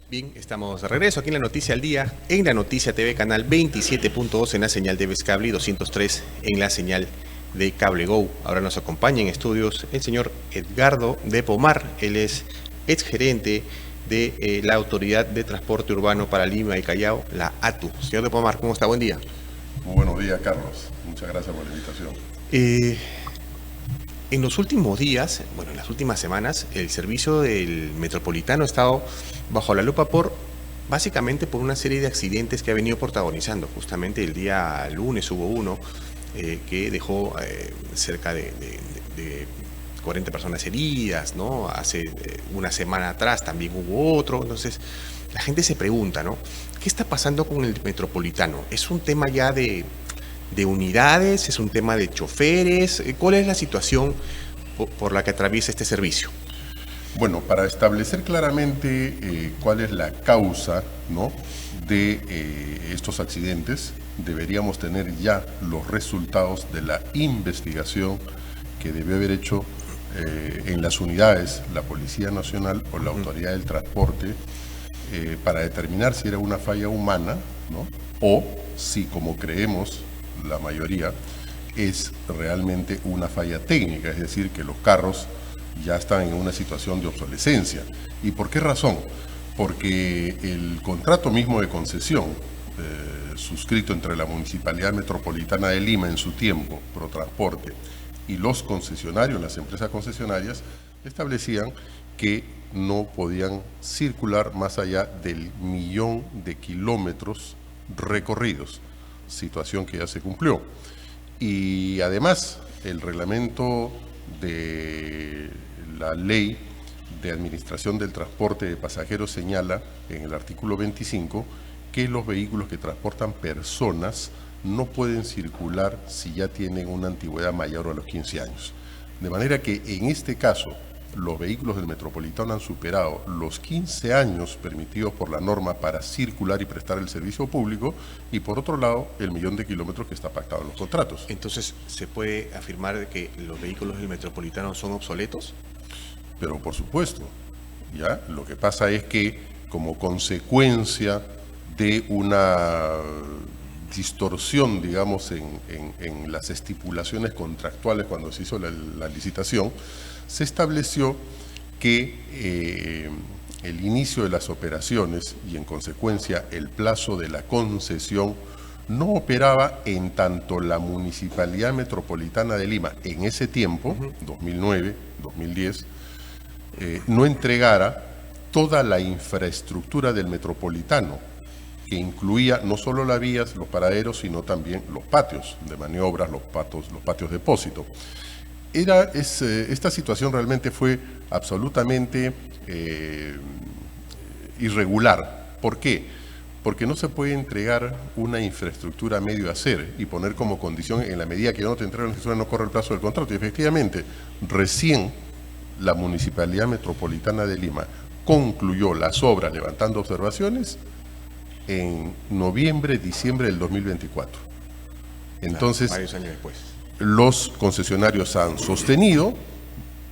Bien, estamos de regreso aquí en La Noticia al Día, en La Noticia TV, canal 27.2 en la señal de Vez Cable y 203 en la señal de Cable Go. Ahora nos acompaña en estudios el señor Edgardo de Pomar. Él es exgerente de la Autoridad de Transporte Urbano para Lima y Callao, la ATU. Señor de Pomar, ¿cómo está? Buen día. Muy buenos días, Carlos. Muchas gracias por la invitación. En los últimos días, en las últimas semanas, el servicio del Metropolitano ha estado bajo la lupa básicamente por una serie de accidentes que ha venido protagonizando. Justamente el día lunes hubo uno que dejó cerca de 40 personas heridas, ¿no? Hace una semana atrás también hubo otro. Entonces, la gente se pregunta, ¿no? ¿Qué está pasando con el Metropolitano? ¿Es un tema ya de unidades? ¿Es un tema de choferes? ¿Cuál es la situación por la que atraviesa este servicio? Bueno, para establecer claramente cuál es la causa, ¿no?, de estos accidentes, deberíamos tener ya los resultados de la investigación que debe haber hecho en las unidades, la Policía Nacional o la Autoridad del Transporte, para determinar si era una falla humana, ¿no?, o si, como creemos la mayoría, es realmente una falla técnica, es decir, que los carros ya están en una situación de obsolescencia. ¿Y por qué razón? Porque el contrato mismo de concesión suscrito entre la Municipalidad Metropolitana de Lima en su tiempo, Protransporte, y los concesionarios, las empresas concesionarias, establecían que no podían circular más allá del 1.000.000 de kilómetros recorridos, situación que ya se cumplió. Y además, el reglamento de la Ley de Administración del Transporte de Pasajeros señala en el artículo 25 que los vehículos que transportan personas no pueden circular si ya tienen una antigüedad mayor a los 15 años. De manera que en este caso, los vehículos del Metropolitano han superado los 15 años permitidos por la norma para circular y prestar el servicio público, y por otro lado, el 1.000.000 de kilómetros que está pactado en los contratos. Entonces, ¿se puede afirmar que los vehículos del Metropolitano son obsoletos? Pero por supuesto, ¿ya? Lo que pasa es que como consecuencia de una distorsión, digamos, en las estipulaciones contractuales cuando se hizo la licitación, se estableció que el inicio de las operaciones y en consecuencia el plazo de la concesión no operaba en tanto la Municipalidad Metropolitana de Lima en ese tiempo, 2009, 2010, no entregara toda la infraestructura del Metropolitano, que incluía no solo las vías, los paraderos, sino también los patios de maniobras, los patios de depósito. Esta situación realmente fue absolutamente irregular. ¿Por qué? Porque no se puede entregar una infraestructura a medio hacer y poner como condición, en la medida que no te entregan la infraestructura, no corre el plazo del contrato. Y efectivamente, recién la Municipalidad Metropolitana de Lima concluyó las obras levantando observaciones en noviembre, diciembre del 2024. Entonces, varios años después. Los concesionarios han sostenido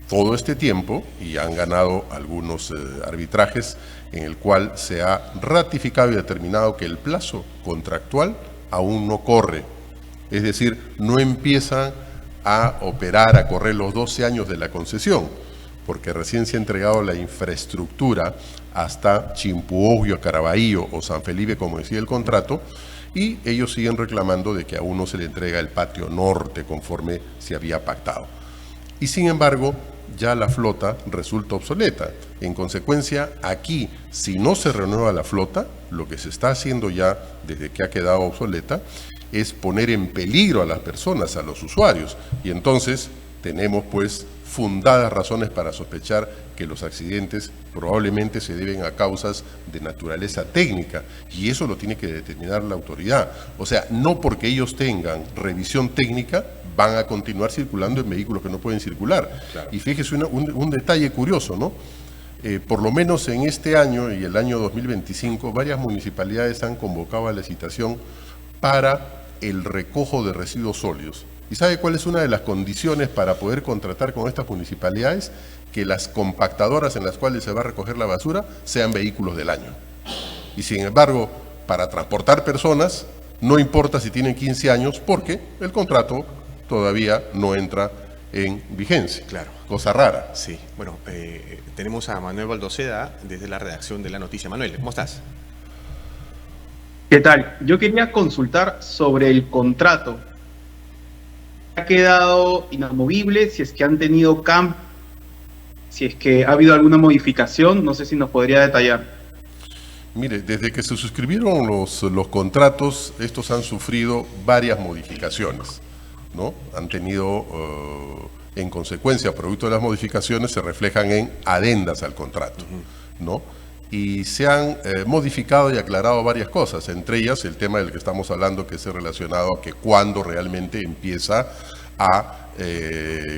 todo este tiempo y han ganado algunos arbitrajes en el cual se ha ratificado y determinado que el plazo contractual aún no corre. Es decir, no empiezan a operar, a correr los 12 años de la concesión, porque recién se ha entregado la infraestructura hasta Chimpuogio, Caraballo o San Felipe, como decía el contrato, y ellos siguen reclamando de que aún no se le entrega el patio norte conforme se había pactado. Y sin embargo, ya la flota resulta obsoleta. En consecuencia, aquí, si no se renueva la flota, lo que se está haciendo ya desde que ha quedado obsoleta es poner en peligro a las personas, a los usuarios, y entonces tenemos pues fundadas razones para sospechar que los accidentes probablemente se deben a causas de naturaleza técnica, y eso lo tiene que determinar la autoridad. O sea, no porque ellos tengan revisión técnica van a continuar circulando en vehículos que no pueden circular. Claro. Y fíjese un detalle curioso, ¿no? Por lo menos en este año y el año 2025, varias municipalidades han convocado a la licitación para el recojo de residuos sólidos. ¿Y sabe cuál es una de las condiciones para poder contratar con estas municipalidades? Que las compactadoras en las cuales se va a recoger la basura sean vehículos del año. Y sin embargo, para transportar personas, no importa si tienen 15 años, porque el contrato todavía no entra en vigencia. Claro. Cosa rara. Sí, bueno, tenemos a Manuel Baldoceda desde la redacción de La Noticia. Manuel, ¿cómo estás? ¿Qué tal? Yo quería consultar sobre el contrato. ¿Ha quedado inamovible? Si es que han tenido cambios, si es que ha habido alguna modificación, no sé si nos podría detallar. Mire, desde que se suscribieron los contratos, estos han sufrido varias modificaciones, ¿no? Han tenido, en consecuencia, producto de las modificaciones, se reflejan en adendas al contrato, ¿no? Y se han modificado y aclarado varias cosas, entre ellas el tema del que estamos hablando, que es relacionado a que cuándo realmente empieza a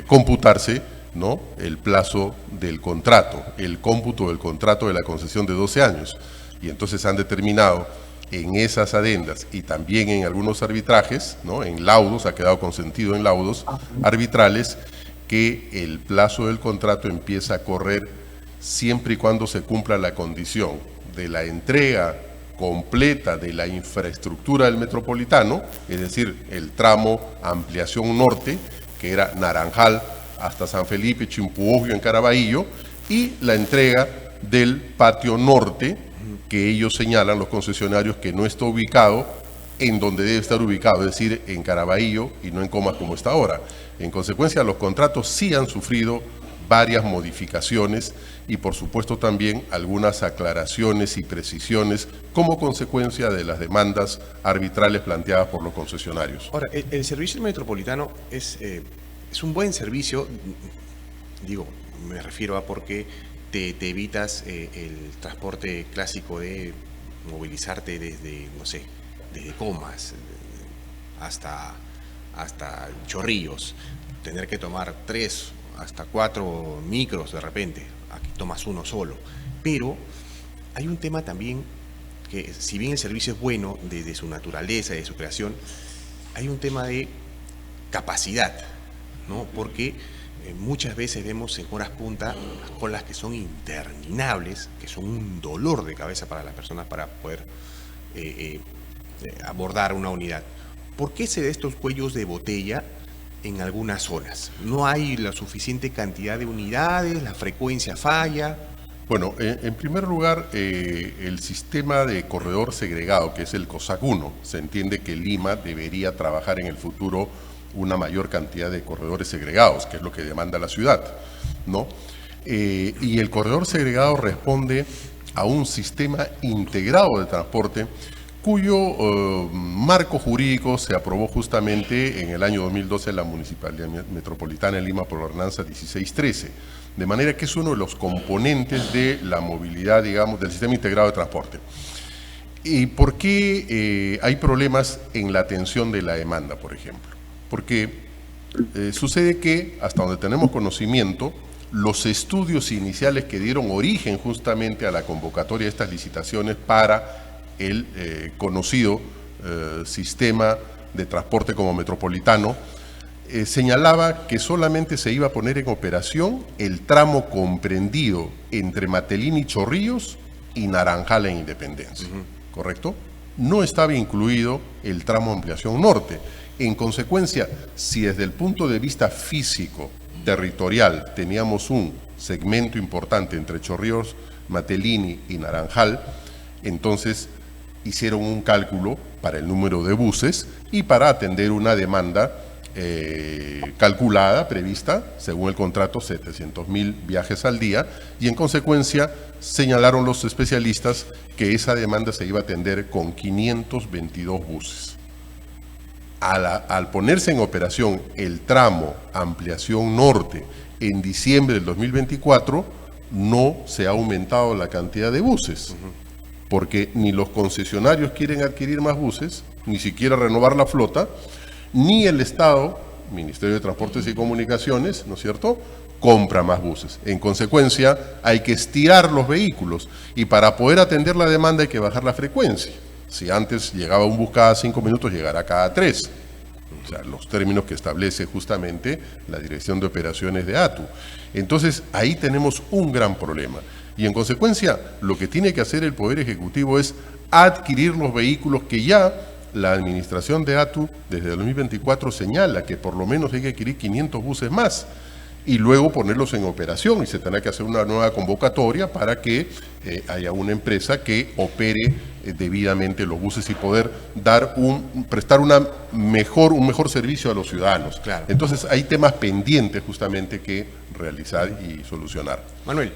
computarse, ¿no?, el plazo del contrato, el cómputo del contrato de la concesión de 12 años. Y entonces han determinado en esas adendas y también en algunos arbitrajes, ¿no?, en laudos, ha quedado consentido en laudos arbitrales, que el plazo del contrato empieza a correr siempre y cuando se cumpla la condición de la entrega completa de la infraestructura del metropolitano, es decir, el tramo ampliación norte, que era Naranjal hasta San Felipe, Chimpuogio en Caraballo, y la entrega del patio norte, que ellos señalan, los concesionarios, que no está ubicado en donde debe estar ubicado, es decir, en Caraballo y no en Comas como está ahora. En consecuencia, los contratos sí han sufrido varias modificaciones y por supuesto también algunas aclaraciones y precisiones como consecuencia de las demandas arbitrales planteadas por los concesionarios. Ahora, el servicio metropolitano es un buen servicio, digo, me refiero a porque te evitas el transporte clásico de movilizarte desde, no sé, desde Comas hasta Chorrillos, tener que tomar 3 hasta 4 micros de repente, aquí tomas uno solo. Pero hay un tema también que, si bien el servicio es bueno desde su naturaleza y de su creación, hay un tema de capacidad, ¿no? Porque muchas veces vemos en horas punta las colas que son interminables, que son un dolor de cabeza para las personas para poder abordar una unidad. ¿Por qué se da estos cuellos de botella en algunas zonas? ¿No hay la suficiente cantidad de unidades? ¿La frecuencia falla? Bueno, en primer lugar, el sistema de corredor segregado, que es el COSAC 1, se entiende que Lima debería trabajar en el futuro una mayor cantidad de corredores segregados, que es lo que demanda la ciudad, ¿no? Y el corredor segregado responde a un sistema integrado de transporte cuyo marco jurídico se aprobó justamente en el año 2012 en la Municipalidad Metropolitana de Lima por la ordenanza 1613, de manera que es uno de los componentes de la movilidad, digamos, del sistema integrado de transporte. ¿Y por qué hay problemas en la atención de la demanda, por ejemplo? Porque sucede que, hasta donde tenemos conocimiento, los estudios iniciales que dieron origen justamente a la convocatoria de estas licitaciones para el conocido sistema de transporte como metropolitano, señalaba que solamente se iba a poner en operación el tramo comprendido entre Matelín y Chorrillos y Naranjal en Independencia, ¿correcto? No estaba incluido el tramo ampliación norte. En consecuencia, si desde el punto de vista físico, territorial, teníamos un segmento importante entre Chorrillos, Matelín y Naranjal, entonces hicieron un cálculo para el número de buses y para atender una demanda calculada, prevista, según el contrato, 700.000 viajes al día, y en consecuencia señalaron los especialistas que esa demanda se iba a atender con 522 buses. Al ponerse en operación el tramo ampliación norte en diciembre del 2024, no se ha aumentado la cantidad de buses, porque ni los concesionarios quieren adquirir más buses, ni siquiera renovar la flota, ni el Estado, Ministerio de Transportes y Comunicaciones, ¿no es cierto?, compra más buses. En consecuencia, hay que estirar los vehículos y para poder atender la demanda hay que bajar la frecuencia. Si antes llegaba un bus cada 5 minutos, llegará cada 3, O sea, los términos que establece justamente la Dirección de Operaciones de ATU. Entonces, ahí tenemos un gran problema. Y en consecuencia, lo que tiene que hacer el Poder Ejecutivo es adquirir los vehículos que ya la administración de ATU desde el 2024 señala que por lo menos hay que adquirir 500 buses más y luego ponerlos en operación, y se tendrá que hacer una nueva convocatoria para que haya una empresa que opere debidamente los buses y poder prestar un mejor servicio a los ciudadanos. Claro. Entonces hay temas pendientes justamente que realizar y solucionar. Manuel.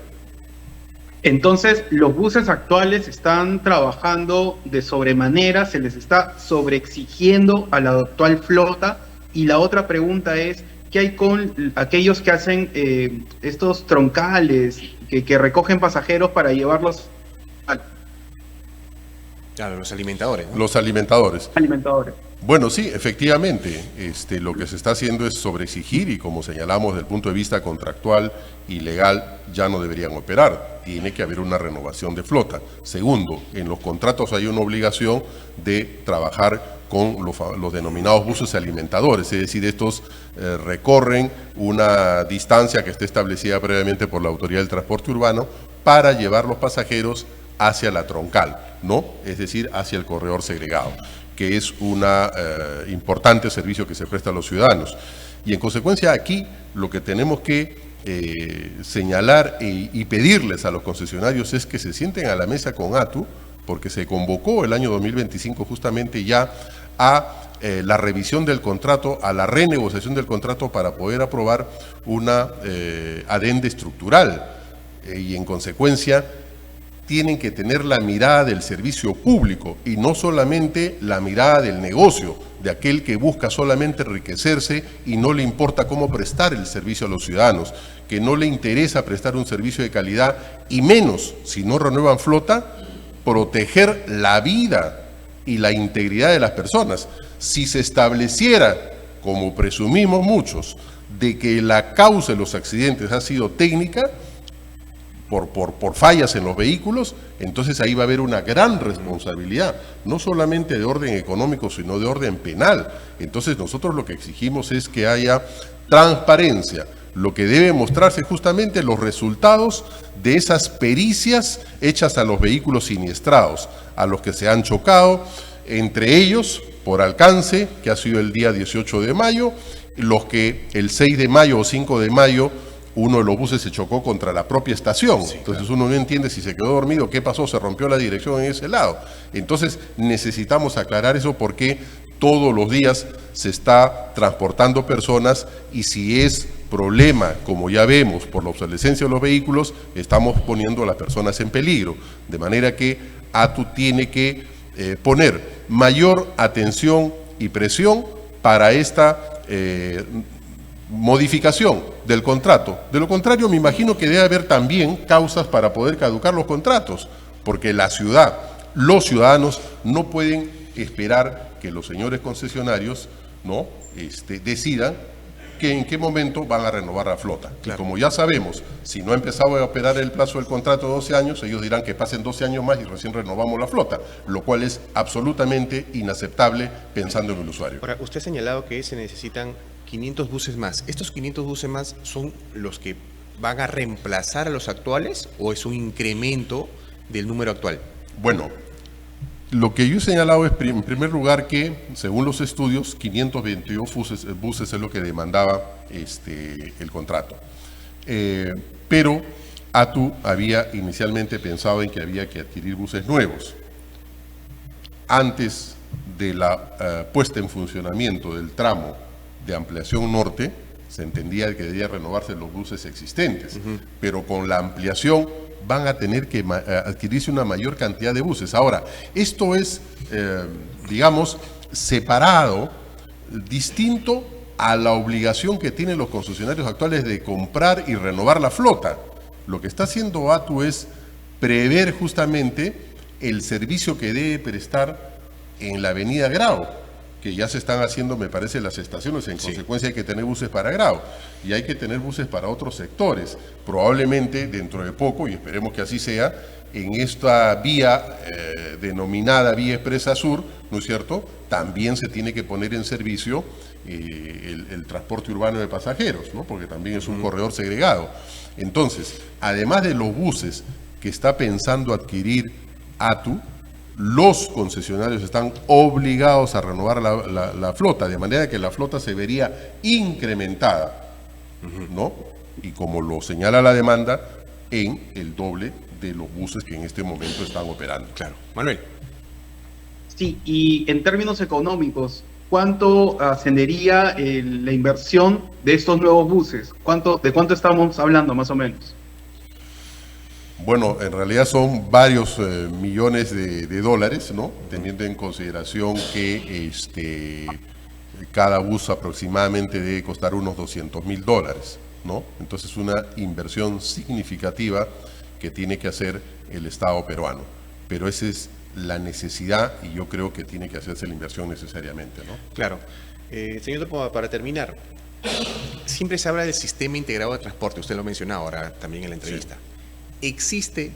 Entonces, los buses actuales están trabajando de sobremanera, se les está sobreexigiendo a la actual flota. Y la otra pregunta es, ¿qué hay con aquellos que hacen estos troncales, que recogen pasajeros para llevarlos a... Claro, los alimentadores, ¿no? Los alimentadores. alimentadores? Bueno, sí, efectivamente, lo que se está haciendo es sobreexigir y como señalamos desde el punto de vista contractual y legal ya no deberían operar. Tiene que haber una renovación de flota. Segundo, en los contratos hay una obligación de trabajar con los denominados buses alimentadores, es decir, estos recorren una distancia que esté establecida previamente por la Autoridad del Transporte Urbano para llevar los pasajeros hacia la troncal, ¿no? Es decir, hacia el corredor segregado, que es un importante servicio que se presta a los ciudadanos. Y en consecuencia aquí lo que tenemos que señalar y pedirles a los concesionarios es que se sienten a la mesa con ATU, porque se convocó el año 2025 justamente ya a la revisión del contrato, a la renegociación del contrato para poder aprobar una adenda estructural y en consecuencia tienen que tener la mirada del servicio público y no solamente la mirada del negocio, de aquel que busca solamente enriquecerse y no le importa cómo prestar el servicio a los ciudadanos, que no le interesa prestar un servicio de calidad y menos, si no renuevan flota, proteger la vida y la integridad de las personas. Si se estableciera, como presumimos muchos, de que la causa de los accidentes ha sido técnica, por fallas en los vehículos, entonces ahí va a haber una gran responsabilidad, no solamente de orden económico, sino de orden penal. Entonces nosotros lo que exigimos es que haya transparencia, lo que debe mostrarse justamente los resultados de esas pericias hechas a los vehículos siniestrados, a los que se han chocado, entre ellos, por alcance, que ha sido el día 18 de mayo, los que el 6 de mayo o 5 de mayo uno de los buses se chocó contra la propia estación. Sí, entonces uno no entiende si se quedó dormido, qué pasó, se rompió la dirección en ese lado. Entonces necesitamos aclarar eso porque todos los días se está transportando personas y si es problema, como ya vemos, por la obsolescencia de los vehículos, estamos poniendo a las personas en peligro. De manera que ATU tiene que poner mayor atención y presión para esta modificación del contrato. De lo contrario, me imagino que debe haber también causas para poder caducar los contratos, porque la ciudad, los ciudadanos no pueden esperar que los señores concesionarios ¿no? Decidan que en qué momento van a renovar la flota. Claro. Y como ya sabemos, si no ha empezado a operar el plazo del contrato de 12 años, ellos dirán que pasen 12 años más y recién renovamos la flota, lo cual es absolutamente inaceptable pensando en el usuario. Ahora, usted ha señalado que se necesitan 500 buses más. ¿Estos 500 buses más son los que van a reemplazar a los actuales o es un incremento del número actual? Bueno, lo que yo he señalado es, en primer lugar, que según los estudios, 522 buses es lo que demandaba el contrato. Pero ATU había inicialmente pensado en que había que adquirir buses nuevos. Antes de la puesta en funcionamiento del tramo de ampliación norte, se entendía que debía renovarse los buses existentes, pero con la ampliación van a tener que adquirirse una mayor cantidad de buses. Ahora, esto es, digamos, separado, distinto a la obligación que tienen los concesionarios actuales de comprar y renovar la flota. Lo que está haciendo ATU es prever justamente el servicio que debe prestar en la avenida Grao, que ya se están haciendo, me parece, las estaciones. En consecuencia hay que tener buses para Grao y hay que tener buses para otros sectores. Probablemente dentro de poco, y esperemos que así sea, en esta vía denominada Vía Expresa Sur, ¿no es cierto?, también se tiene que poner en servicio el transporte urbano de pasajeros, ¿no?, porque también es un corredor segregado. Entonces, además de los buses que está pensando adquirir ATU, los concesionarios están obligados a renovar la flota, de manera que la flota se vería incrementada, ¿no? Y como lo señala la demanda, en el doble de los buses que en este momento están operando. Claro. Manuel. Sí, y en términos económicos, ¿cuánto ascendería la inversión de estos nuevos buses? ¿De cuánto estamos hablando más o menos? Bueno, en realidad son varios millones de dólares, ¿no?, teniendo en consideración que cada bus aproximadamente debe costar unos $200,000, ¿no? Entonces es una inversión significativa que tiene que hacer el Estado peruano. Pero esa es la necesidad y yo creo que tiene que hacerse la inversión necesariamente, ¿no? Claro. Señor Topo, para terminar, siempre se habla del sistema integrado de transporte, usted lo mencionaba ahora también en la entrevista. Sí. ¿Existe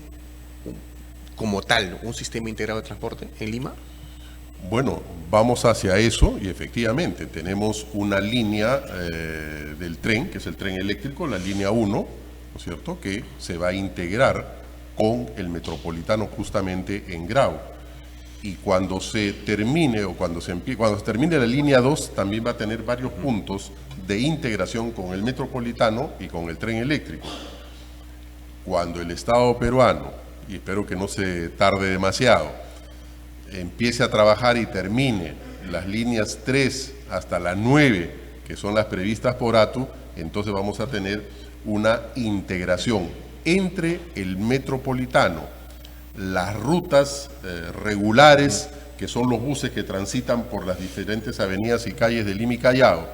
como tal un sistema integrado de transporte en Lima? Bueno, vamos hacia eso y efectivamente tenemos una línea del tren, que es el tren eléctrico, la línea 1, ¿no es cierto?, que se va a integrar con el metropolitano justamente en Grau. Y cuando se termine cuando se termine la línea 2, también va a tener varios puntos de integración con el metropolitano y con el tren eléctrico. Cuando el Estado peruano, y espero que no se tarde demasiado, empiece a trabajar y termine las líneas 3 hasta la 9, que son las previstas por ATU, entonces vamos a tener una integración entre el metropolitano, las rutas regulares, que son los buses que transitan por las diferentes avenidas y calles de Lima y Callao,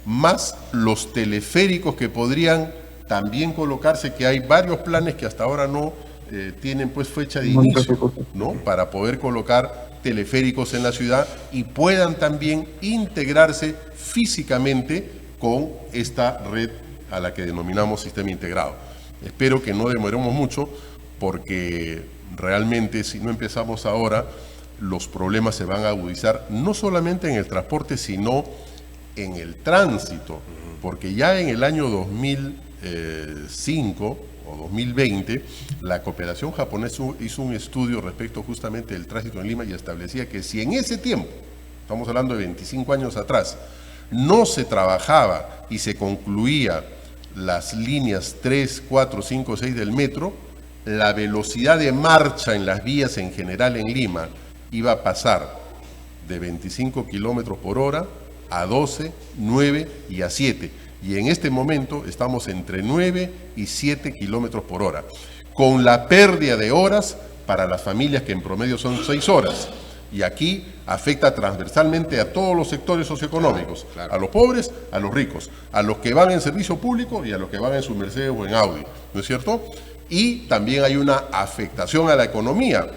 más los teleféricos que podrían también colocarse, que hay varios planes que hasta ahora no tienen pues fecha de inicio, ¿no?, para poder colocar teleféricos en la ciudad y puedan también integrarse físicamente con esta red a la que denominamos sistema integrado. Espero que no demoremos mucho, porque realmente si no empezamos ahora, los problemas se van a agudizar no solamente en el transporte, sino en el tránsito, porque ya en el año 2005 o 2020, la cooperación japonesa hizo un estudio respecto justamente del tránsito en Lima y establecía que si en ese tiempo, estamos hablando de 25 años atrás, no se trabajaba y se concluía las líneas 3, 4, 5, 6 del metro, la velocidad de marcha en las vías en general en Lima iba a pasar de 25 kilómetros por hora a 12, 9 y a 7. Y en este momento estamos entre 9 y 7 kilómetros por hora, con la pérdida de horas para las familias, que en promedio son 6 horas. Y aquí afecta transversalmente a todos los sectores socioeconómicos, claro. A los pobres, a los ricos, a los que van en servicio público y a los que van en su Mercedes o en Audi, ¿no es cierto? Y también hay una afectación a la economía.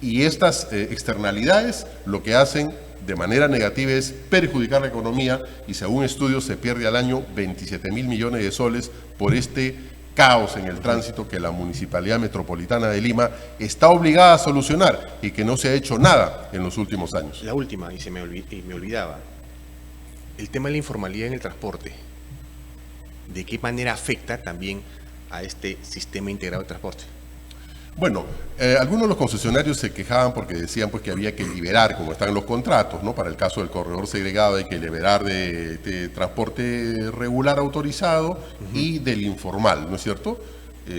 Y estas externalidades lo que hacen de manera negativa es perjudicar la economía, y según estudios se pierde al año 27.000 millones de soles por este caos en el tránsito que la Municipalidad Metropolitana de Lima está obligada a solucionar y que no se ha hecho nada en los últimos años. La última, y me olvidaba, el tema de la informalidad en el transporte. ¿De qué manera afecta también a este sistema integrado de transporte? Bueno, algunos de los concesionarios se quejaban porque decían pues que había que liberar, como están en los contratos, ¿no? Para el caso del corredor segregado hay que liberar de transporte regular autorizado y del informal, ¿no es cierto?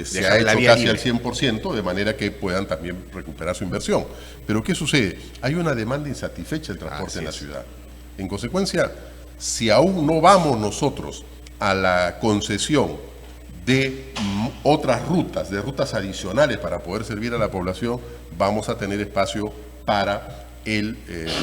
Se ha hecho casi al 100%, de manera que puedan también recuperar su inversión. Pero ¿qué sucede? Hay una demanda insatisfecha del transporte en la ciudad. En consecuencia, si aún no vamos nosotros a la concesión de otras rutas, de rutas adicionales para poder servir a la población, vamos a tener espacio para el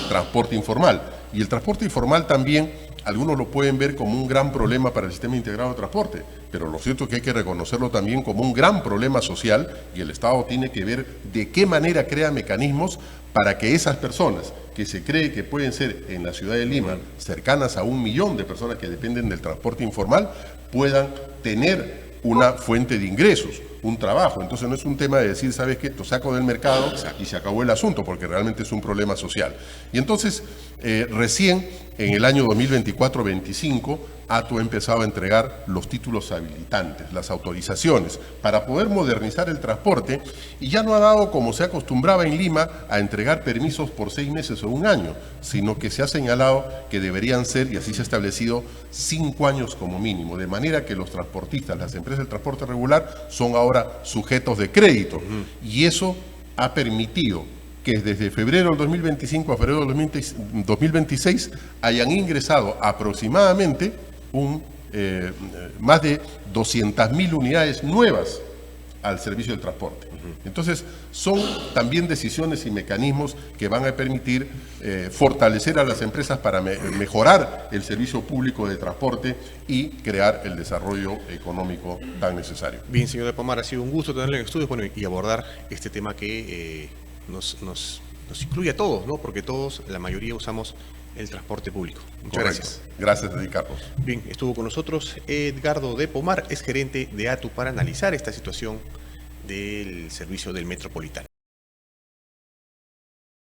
transporte informal. Y el transporte informal también, algunos lo pueden ver como un gran problema para el sistema integrado de transporte, pero lo cierto es que hay que reconocerlo también como un gran problema social, y el Estado tiene que ver de qué manera crea mecanismos para que esas personas que se cree que pueden ser en la ciudad de Lima cercanas a 1 millón de personas que dependen del transporte informal, puedan tener una fuente de ingresos. un trabajo. Entonces no es un tema de decir, ¿sabes qué? Lo saco del mercado y se acabó el asunto, porque realmente es un problema social. Y entonces, recién en el año 2024-25, ATU ha empezado a entregar los títulos habilitantes, las autorizaciones, para poder modernizar el transporte, y ya no ha dado, como se acostumbraba en Lima, a entregar permisos por 6 meses o 1 año, sino que se ha señalado que deberían ser, y así se ha establecido, 5 años como mínimo, de manera que los transportistas, las empresas del transporte regular, son ahora sujetos de crédito, y eso ha permitido que desde febrero del 2025 a febrero del 2026 hayan ingresado aproximadamente más de 200.000 unidades nuevas al servicio del transporte. Entonces, son también decisiones y mecanismos que van a permitir fortalecer a las empresas para mejorar el servicio público de transporte y crear el desarrollo económico tan necesario. Bien, señor de Pomar, ha sido un gusto tenerlo en estudios, bueno, y abordar este tema que nos incluye a todos, ¿no? Porque todos, la mayoría, usamos el transporte público. Muchas gracias. Gracias, Carlos. Bien, estuvo con nosotros Edgardo de Pomar, es gerente de ATU, para analizar esta situación del servicio del Metropolitano.